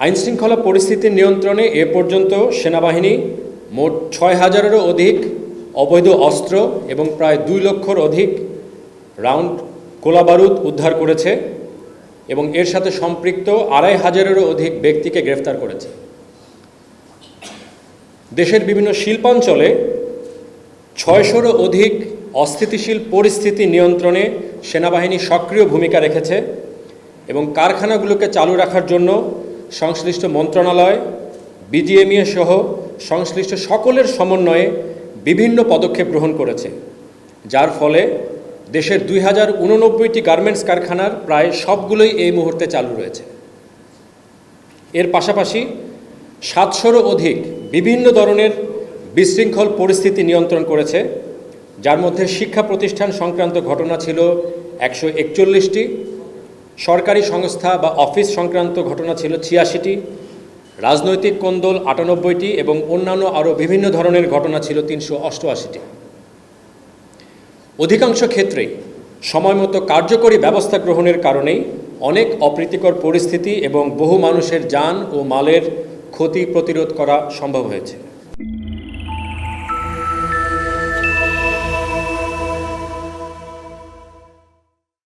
আইনশৃঙ্খলা পরিস্থিতি নিয়ন্ত্রণে এ পর্যন্ত সেনাবাহিনী মোট ৬,০০০-এরও অধিক অবৈধ অস্ত্র এবং প্রায় ২ লক্ষর অধিক রাউন্ড গোলাবারুদ উদ্ধার করেছে এবং এর সাথে সম্পৃক্ত ২৫০০-এরও অধিক ব্যক্তিকে গ্রেফতার করেছে। দেশের বিভিন্ন শিল্পাঞ্চলে ৬০০-রও অধিক অস্থিতিশীল পরিস্থিতি নিয়ন্ত্রণে সেনাবাহিনী সক্রিয় ভূমিকা রেখেছে এবং কারখানাগুলোকে চালু রাখার জন্য সংশ্লিষ্ট মন্ত্রণালয়, বিজিএমইএ সহ সংশ্লিষ্ট সকলের সমন্বয়ে বিভিন্ন পদক্ষেপ গ্রহণ করেছে, যার ফলে দেশের ২,০৮৯টি গার্মেন্টস কারখানার প্রায় সবগুলোই এই মুহূর্তে চালু রয়েছে। এর পাশাপাশি ৭০০-রও অধিক বিভিন্ন ধরনের বিশৃঙ্খল পরিস্থিতি নিয়ন্ত্রণ করেছে, যার মধ্যে শিক্ষা প্রতিষ্ঠান সংক্রান্ত ঘটনা ছিল ১৪১টি, সরকারি সংস্থা বা অফিস সংক্রান্ত ঘটনা ছিল ৮৬টি, রাজনৈতিক কোন্দল ৯৮টি এবং অন্যান্য আরও বিভিন্ন ধরনের ঘটনা ছিল ৩৮৮টি। অধিকাংশ ক্ষেত্রেই সময়মতো কার্যকরী ব্যবস্থা গ্রহণের কারণেই অনেক অপ্রীতিকর পরিস্থিতি এবং বহু মানুষের যান ও মালের ক্ষতি প্রতিরোধ করা সম্ভব হয়েছে।